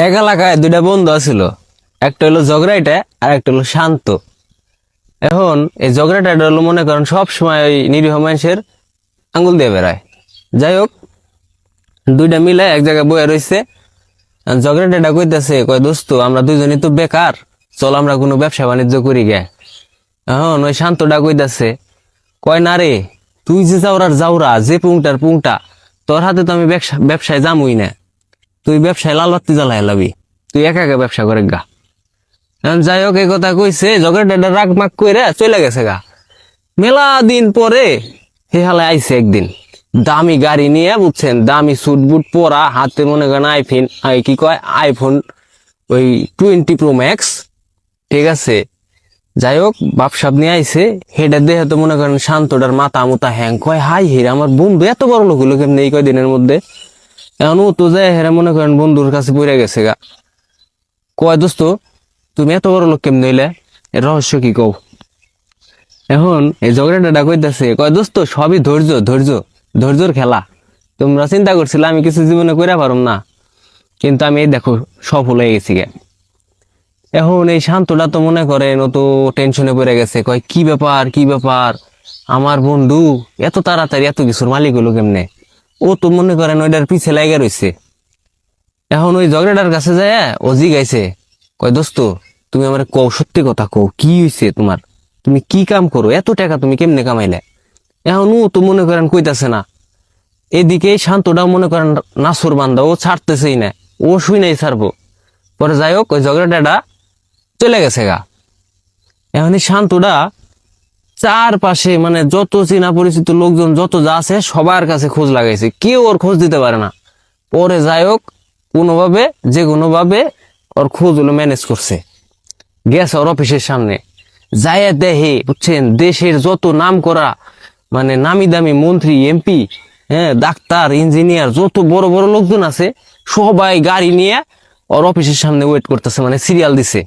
এক এলাকায় দুইটা বন্ধু আছিল, একটা হলো ঝগড়াইটা আর একটা হলো শান্ত। এখন এই ঝগড়াটা হলো মনে করেন সব সময় ওই নিরীহ মানুষের আঙ্গুল দিয়ে বেড়ায়। যাই হোক, দুইটা মিলে এক জায়গায় বয়ে রইছে। ঝগড়াটা কইতেছে, কয় দোস্ত আমরা দুইজনই তো বেকার, চল আমরা কোনো ব্যবসা বাণিজ্য করি গে। এখন ওই শান্তটা কইতাছে, কয় না রে, তুই যে যাওরার যাওরা, যে পুংটার পুংটা, তোর হাতে তো আমি ব্যবসায় যামুই না। তুই ব্যবসায় লাল বাত্তি জ্বালাই লাবি, তুই একা একা ব্যবসা করে গা। এখন যাই হোক, এই কথা কইছে, ঝগড়াটা রাগ মাগ কইরা চলে গেছে গা। মেলা দিন পরে হে হালে আইছে একদিন, দামি গাড়ি নিয়ে, বুঝছেন, দামি সুট বুট পরা, হাতে মনে করেন আইফোন, কি কয় আইফোন ওই 20 Pro Max, ঠিক আছে। যাই হোক, বাপসাপ নিয়ে আইছে, হেডা দেখে তো মনে করেন শান্তটার মাথা মুতা হ্যাং, কয় হাই হিরা, আমার বন্ধু এত বড় লোক হলো কেমনি এই কয়দিনের মধ্যে। এখন ও তো যায় হেরা মনে করেন বন্ধুর কাছে পড়ে গেছে গা। কয় দোস্ত, তুমি এত বড় লোক কেমনি হইলে, এর রহস্য কি কও। এখন এই ঝগড়াটা কইতাছে, কয় দোস্ত সবই ধৈর্য, ধৈর্য, ধৈর্যর খেলা। তোমরা চিন্তা করছিলে আমি কিছু জীবনে কইরা পারুম না, কিন্তু আমি এই দেখো সফল হয়ে গেছি গে। এখন এই শান্তটা তো মনে করেন ও তো টেনশনে পড়ে গেছে, কয় কি ব্যাপার, কি ব্যাপার, আমার বন্ধু এত তাড়াতাড়ি এত কিছুর মালিক হলো কেমনে। ও তো মনে করেন ওইটার পিছে লাগা রইছে। এখন ওই ঝগড়াটার কাছে যায়, ও জিগাইছে, কয় দোস্ত তুমি আমার কও, সত্যি কথা কও, কি হইছে তোমার, তুমি কি কাম করো, এত টাকা তুমি কেমনে কামাইলে। এখন ও তো মনে করেন কইতাছে না। এদিকে শান্তটাও মনে করেন নাসুর বান্দা, ও ছাড়তেছেই না, ও শুই নাই ছাড়বো। পরে যাই হোক, ওই ঝগড়াটা চলে গেছে গা। এখন এই শান্তটা চারপাশে মানে যত চেনা পরিচিত লোকজন যত যা আছে সবার কাছে খোঁজ লাগাইছে, কেউ ওর খোঁজ দিতে পারে না। পরে যাই হোক, কোনোভাবে যে কোনোভাবে ওর খোঁজ হলো ম্যানেজ করছে। গেছে ওর অফিসের সামনে, যাইয়া দেখে, বুঝছেন, দেশের যত নাম করা মানে নামি দামি মন্ত্রী, এমপি, হ্যাঁ, ডাক্তার, ইঞ্জিনিয়ার, যত বড় বড় লোকজন আছে সবাই গাড়ি নিয়ে ওর অফিসের সামনে ওয়েট করতেছে, মানে সিরিয়াল দিছে।